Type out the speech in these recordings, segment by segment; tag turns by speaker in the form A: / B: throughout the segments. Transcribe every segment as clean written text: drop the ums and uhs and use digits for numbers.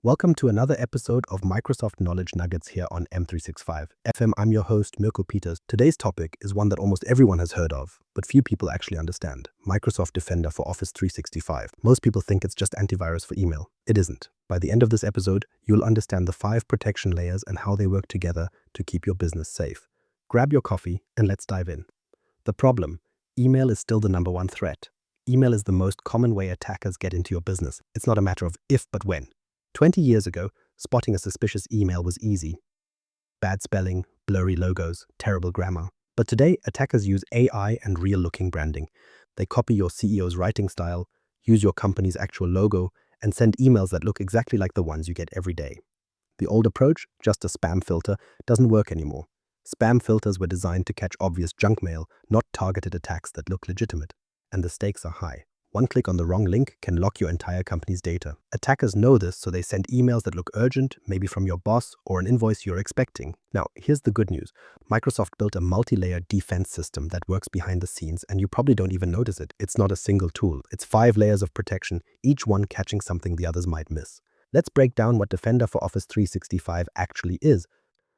A: Welcome to another episode of Microsoft Knowledge Nuggets here on M365 FM. I'm your host, Mirko Peters. Today's topic is one that almost everyone has heard of, but few people actually understand. Microsoft Defender for Office 365. Most people think it's just antivirus for email. It isn't. By the end of this episode, you'll understand the 5 protection layers and how they work together to keep your business safe. Grab your coffee and let's dive in. The problem: email is still the number one threat. Email is the most common way attackers get into your business. It's not a matter of if, but when. 20 years ago, spotting a suspicious email was easy. Bad spelling, blurry logos, terrible grammar. But today, attackers use AI and real-looking branding. They copy your CEO's writing style, use your company's actual logo, and send emails that look exactly like the ones you get every day. The old approach, just a spam filter, doesn't work anymore. Spam filters were designed to catch obvious junk mail, not targeted attacks that look legitimate. And the stakes are high. One click on the wrong link can lock your entire company's data. Attackers know this, so they send emails that look urgent, maybe from your boss or an invoice you're expecting. Now, here's the good news. Microsoft built a multi-layer defense system that works behind the scenes, and you probably don't even notice it. It's not a single tool. It's 5 layers of protection, each one catching something the others might miss. Let's break down what Defender for Office 365 actually is.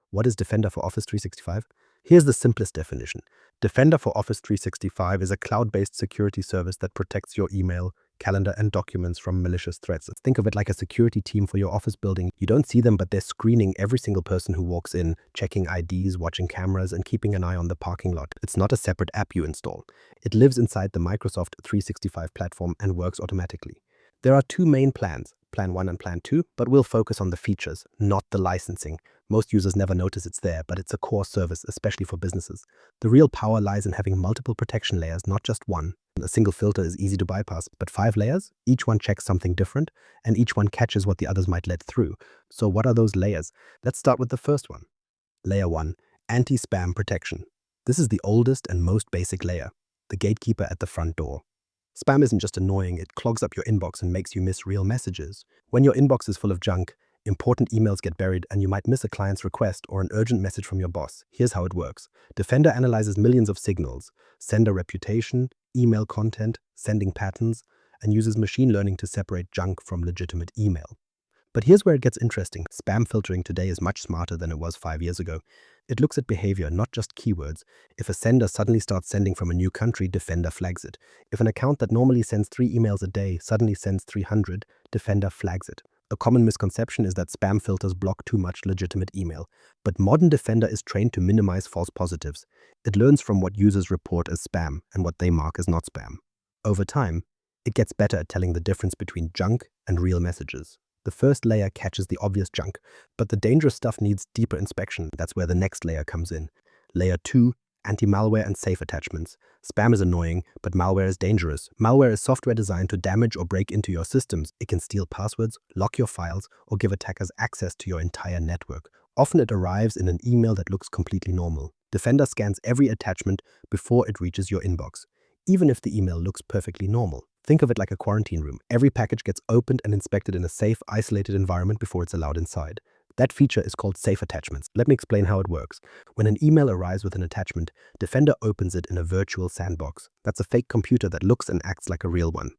A: What is Defender for Office 365? Here's the simplest definition. Defender for Office 365 is a cloud-based security service that protects your email, calendar, and documents from malicious threats. Think of it like a security team for your office building. You don't see them, but they're screening every single person who walks in, checking IDs, watching cameras, and keeping an eye on the parking lot. It's not a separate app you install. It lives inside the Microsoft 365 platform and works automatically. There are 2 main plans, Plan 1 and Plan 2, but we'll focus on the features, not the licensing. Most users never notice it's there, but it's a core service, especially for businesses. The real power lies in having multiple protection layers, not just one. A single filter is easy to bypass, but 5 layers, each one checks something different, and each one catches what the others might let through. So what are those layers? Let's start with the first one. Layer 1, anti-spam protection. This is the oldest and most basic layer, the gatekeeper at the front door. Spam isn't just annoying, it clogs up your inbox and makes you miss real messages. When your inbox is full of junk, important emails get buried and you might miss a client's request or an urgent message from your boss. Here's how it works. Defender analyzes millions of signals, sender reputation, email content, sending patterns, and uses machine learning to separate junk from legitimate email. But here's where it gets interesting. Spam filtering today is much smarter than it was 5 years ago. It looks at behavior, not just keywords. If a sender suddenly starts sending from a new country, Defender flags it. If an account that normally sends 3 emails a day suddenly sends 300, Defender flags it. A common misconception is that spam filters block too much legitimate email. But modern Defender is trained to minimize false positives. It learns from what users report as spam and what they mark as not spam. Over time, it gets better at telling the difference between junk and real messages. The first layer catches the obvious junk, but the dangerous stuff needs deeper inspection. That's where the next layer comes in. Layer 2, anti-malware and safe attachments. Spam is annoying, but malware is dangerous. Malware is software designed to damage or break into your systems. It can steal passwords, lock your files, or give attackers access to your entire network. Often it arrives in an email that looks completely normal. Defender scans every attachment before it reaches your inbox, even if the email looks perfectly normal. Think of it like a quarantine room. Every package gets opened and inspected in a safe, isolated environment before it's allowed inside. That feature is called safe attachments. Let me explain how it works. When an email arrives with an attachment, Defender opens it in a virtual sandbox. That's a fake computer that looks and acts like a real one.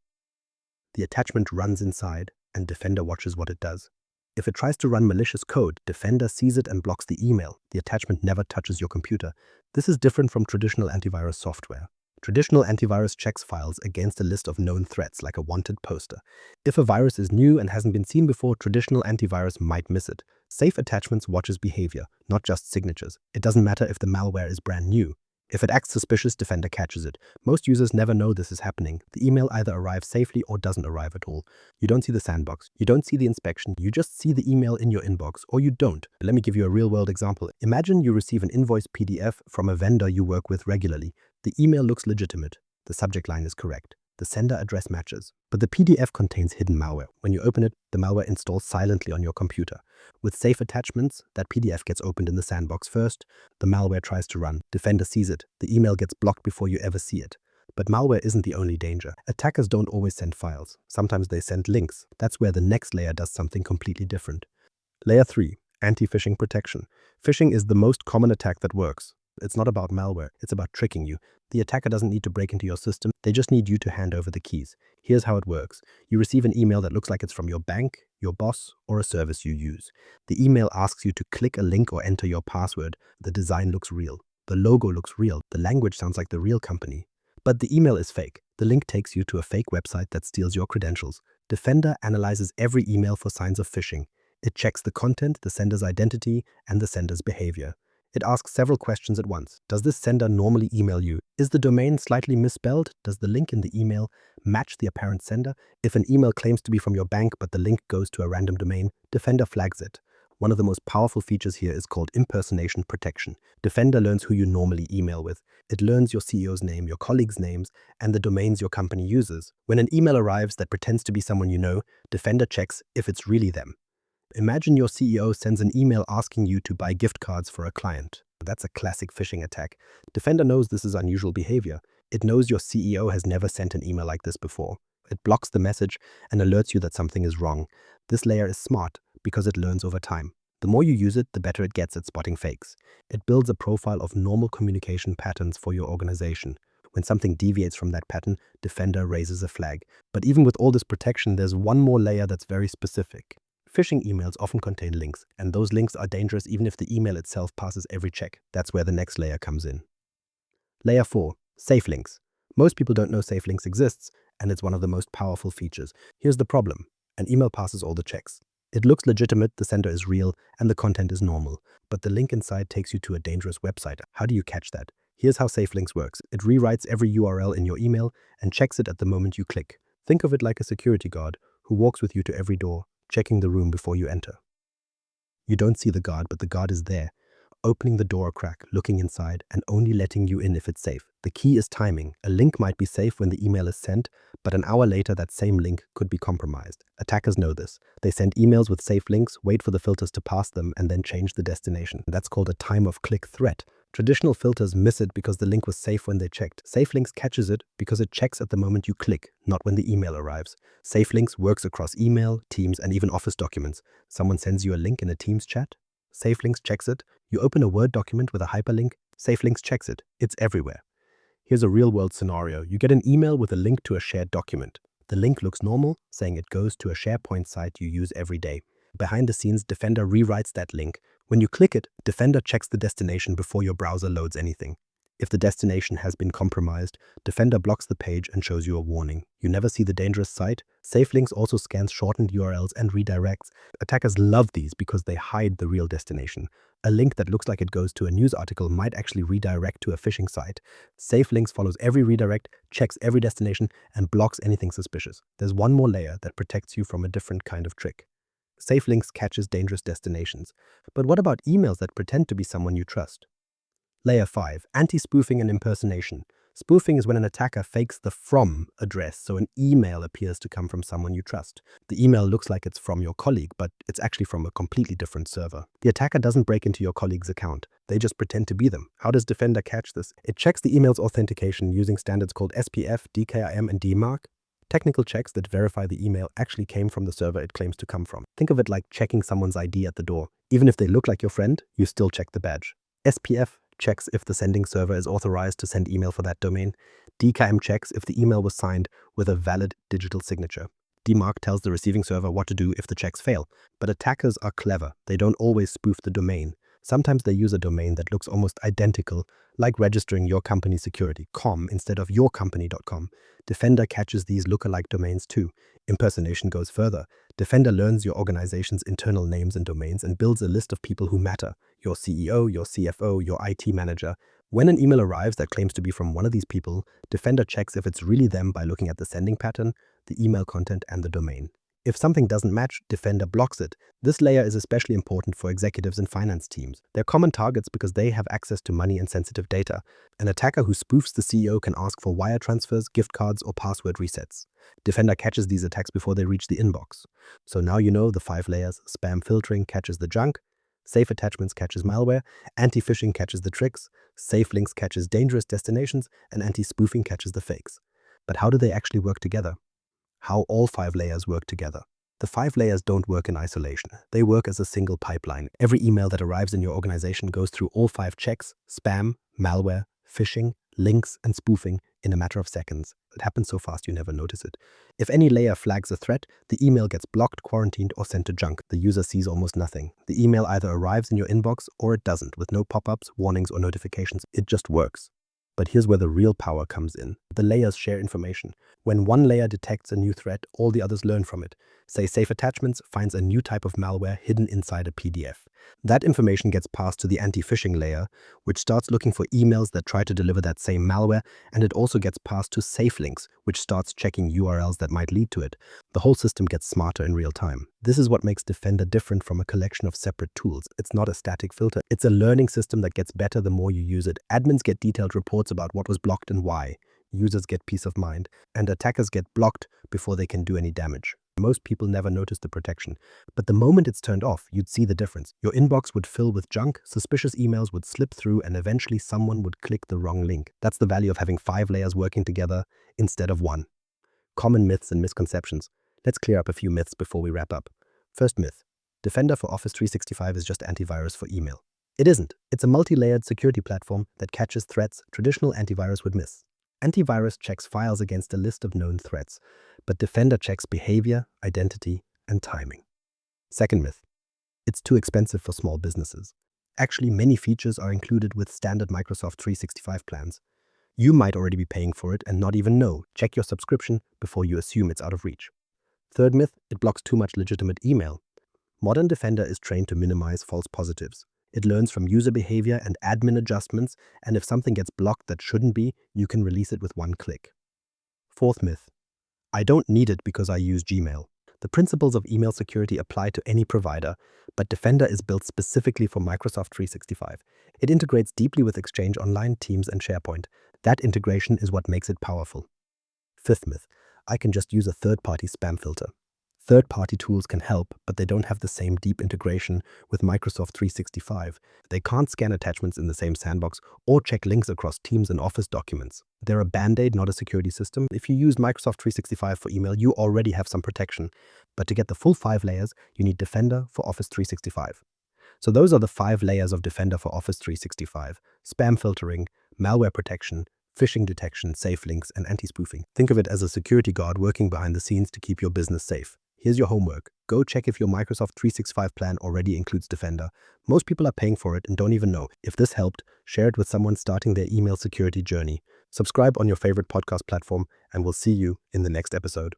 A: The attachment runs inside, and Defender watches what it does. If it tries to run malicious code, Defender sees it and blocks the email. The attachment never touches your computer. This is different from traditional antivirus software. Traditional antivirus checks files against a list of known threats, like a wanted poster. If a virus is new and hasn't been seen before, traditional antivirus might miss it. Safe attachments watches behavior, not just signatures. It doesn't matter if the malware is brand new. If it acts suspicious, Defender catches it. Most users never know this is happening. The email either arrives safely or doesn't arrive at all. You don't see the sandbox. You don't see the inspection. You just see the email in your inbox, or you don't. Let me give you a real-world example. Imagine you receive an invoice PDF from a vendor you work with regularly. The email looks legitimate. The subject line is correct. The sender address matches. But the PDF contains hidden malware. When you open it, the malware installs silently on your computer. With safe attachments, that PDF gets opened in the sandbox first. The malware tries to run. Defender sees it. The email gets blocked before you ever see it. But malware isn't the only danger. Attackers don't always send files. Sometimes they send links. That's where the next layer does something completely different. Layer 3, anti-phishing protection. Phishing is the most common attack that works. It's not about malware, it's about tricking you. The attacker doesn't need to break into your system, they just need you to hand over the keys. Here's how it works. You receive an email that looks like it's from your bank, your boss, or a service you use. The email asks you to click a link or enter your password. The design looks real. The logo looks real. The language sounds like the real company. But the email is fake. The link takes you to a fake website that steals your credentials. Defender analyzes every email for signs of phishing. It checks the content, the sender's identity, and the sender's behavior. It asks several questions at once. Does this sender normally email you? Is the domain slightly misspelled? Does the link in the email match the apparent sender? If an email claims to be from your bank but the link goes to a random domain, Defender flags it. One of the most powerful features here is called impersonation protection. Defender learns who you normally email with. It learns your CEO's name, your colleagues' names, and the domains your company uses. When an email arrives that pretends to be someone you know, Defender checks if it's really them. Imagine your CEO sends an email asking you to buy gift cards for a client. That's a classic phishing attack. Defender knows this is unusual behavior. It knows your CEO has never sent an email like this before. It blocks the message and alerts you that something is wrong. This layer is smart because it learns over time. The more you use it, the better it gets at spotting fakes. It builds a profile of normal communication patterns for your organization. When something deviates from that pattern, Defender raises a flag. But even with all this protection, there's one more layer that's very specific. Phishing emails often contain links, and those links are dangerous even if the email itself passes every check. That's where the next layer comes in. Layer 4. Safe links. Most people don't know safe links exists, and it's one of the most powerful features. Here's the problem. An email passes all the checks. It looks legitimate, the sender is real, and the content is normal. But the link inside takes you to a dangerous website. How do you catch that? Here's how safe links works. It rewrites every URL in your email and checks it at the moment you click. Think of it like a security guard who walks with you to every door, checking the room before you enter. You don't see the guard, but the guard is there, opening the door a crack, looking inside, and only letting you in if it's safe. The key is timing. A link might be safe when the email is sent, but an hour later that same link could be compromised. Attackers know this. They send emails with safe links, wait for the filters to pass them, and then change the destination. That's called a time-of-click threat. Traditional filters miss it because the link was safe when they checked. Safe Links catches it because it checks at the moment you click, not when the email arrives. Safe Links works across email, Teams, and even Office documents. Someone sends you a link in a Teams chat. Safe Links checks it. You open a Word document with a hyperlink. Safe Links checks it. It's everywhere. Here's a real-world scenario. You get an email with a link to a shared document. The link looks normal, saying it goes to a SharePoint site you use every day. Behind the scenes, Defender rewrites that link. When you click it, Defender checks the destination before your browser loads anything. If the destination has been compromised, Defender blocks the page and shows you a warning. You never see the dangerous site. SafeLinks also scans shortened URLs and redirects. Attackers love these because they hide the real destination. A link that looks like it goes to a news article might actually redirect to a phishing site. SafeLinks follows every redirect, checks every destination, and blocks anything suspicious. There's one more layer that protects you from a different kind of trick. SafeLinks catches dangerous destinations. But what about emails that pretend to be someone you trust? Layer 5. Anti-spoofing and impersonation. Spoofing is when an attacker fakes the from address, so an email appears to come from someone you trust. The email looks like it's from your colleague, but it's actually from a completely different server. The attacker doesn't break into your colleague's account. They just pretend to be them. How does Defender catch this? It checks the email's authentication using standards called SPF, DKIM, and DMARC. Technical checks that verify the email actually came from the server it claims to come from. Think of it like checking someone's ID at the door. Even if they look like your friend, you still check the badge. SPF checks if the sending server is authorized to send email for that domain. DKIM checks if the email was signed with a valid digital signature. DMARC tells the receiving server what to do if the checks fail. But attackers are clever. They don't always spoof the domain. Sometimes they use a domain that looks almost identical, like registering your company's security.com instead of yourcompany.com. Defender catches these lookalike domains too. Impersonation goes further. Defender learns your organization's internal names and domains and builds a list of people who matter: your CEO, your CFO, your IT manager. When an email arrives that claims to be from one of these people, Defender checks if it's really them by looking at the sending pattern, the email content, and the domain. If something doesn't match, Defender blocks it. This layer is especially important for executives and finance teams. They're common targets because they have access to money and sensitive data. An attacker who spoofs the CEO can ask for wire transfers, gift cards, or password resets. Defender catches these attacks before they reach the inbox. So now you know the 5 layers. Spam filtering catches the junk. Safe attachments catches malware. Anti-phishing catches the tricks. Safe links catches dangerous destinations. And anti-spoofing catches the fakes. But how do they actually work together? How all 5 layers work together. The 5 layers don't work in isolation. They work as a single pipeline. Every email that arrives in your organization goes through all 5 checks: spam, malware, phishing, links, and spoofing in a matter of seconds. It happens so fast you never notice it. If any layer flags a threat, the email gets blocked, quarantined, or sent to junk. The user sees almost nothing. The email either arrives in your inbox or it doesn't, with no pop-ups, warnings, or notifications. It just works. But here's where the real power comes in. The layers share information. When one layer detects a new threat, all the others learn from it. Say Safe Attachments finds a new type of malware hidden inside a PDF. That information gets passed to the anti-phishing layer, which starts looking for emails that try to deliver that same malware, and it also gets passed to safe links, which starts checking URLs that might lead to it. The whole system gets smarter in real time. This is what makes Defender different from a collection of separate tools. It's not a static filter. It's a learning system that gets better the more you use it. Admins get detailed reports about what was blocked and why. Users get peace of mind, and attackers get blocked before they can do any damage. Most people never notice the protection, but the moment it's turned off, you'd see the difference. Your inbox would fill with junk, suspicious emails would slip through, and eventually someone would click the wrong link. That's the value of having 5 layers working together instead of one. Common myths and misconceptions. Let's clear up a few myths before we wrap up. First myth: Defender for Office 365 is just antivirus for email. It isn't. It's a multi-layered security platform that catches threats traditional antivirus would miss. Antivirus checks files against a list of known threats, but Defender checks behavior, identity, and timing. Second myth: it's too expensive for small businesses. Actually, many features are included with standard Microsoft 365 plans. You might already be paying for it and not even know. Check your subscription before you assume it's out of reach. Third myth: it blocks too much legitimate email. Modern Defender is trained to minimize false positives. It learns from user behavior and admin adjustments, and if something gets blocked that shouldn't be, you can release it with one click. Fourth myth: I don't need it because I use Gmail. The principles of email security apply to any provider, but Defender is built specifically for Microsoft 365. It integrates deeply with Exchange Online, Teams, and SharePoint. That integration is what makes it powerful. Fifth myth: I can just use a third-party spam filter. Third-party tools can help, but they don't have the same deep integration with Microsoft 365. They can't scan attachments in the same sandbox or check links across Teams and Office documents. They're a band-aid, not a security system. If you use Microsoft 365 for email, you already have some protection. But to get the full 5 layers, you need Defender for Office 365. So those are the 5 layers of Defender for Office 365: spam filtering, malware protection, phishing detection, safe links, and anti-spoofing. Think of it as a security guard working behind the scenes to keep your business safe. Here's your homework. Go check if your Microsoft 365 plan already includes Defender. Most people are paying for it and don't even know. If this helped, share it with someone starting their email security journey. Subscribe on your favorite podcast platform, and we'll see you in the next episode.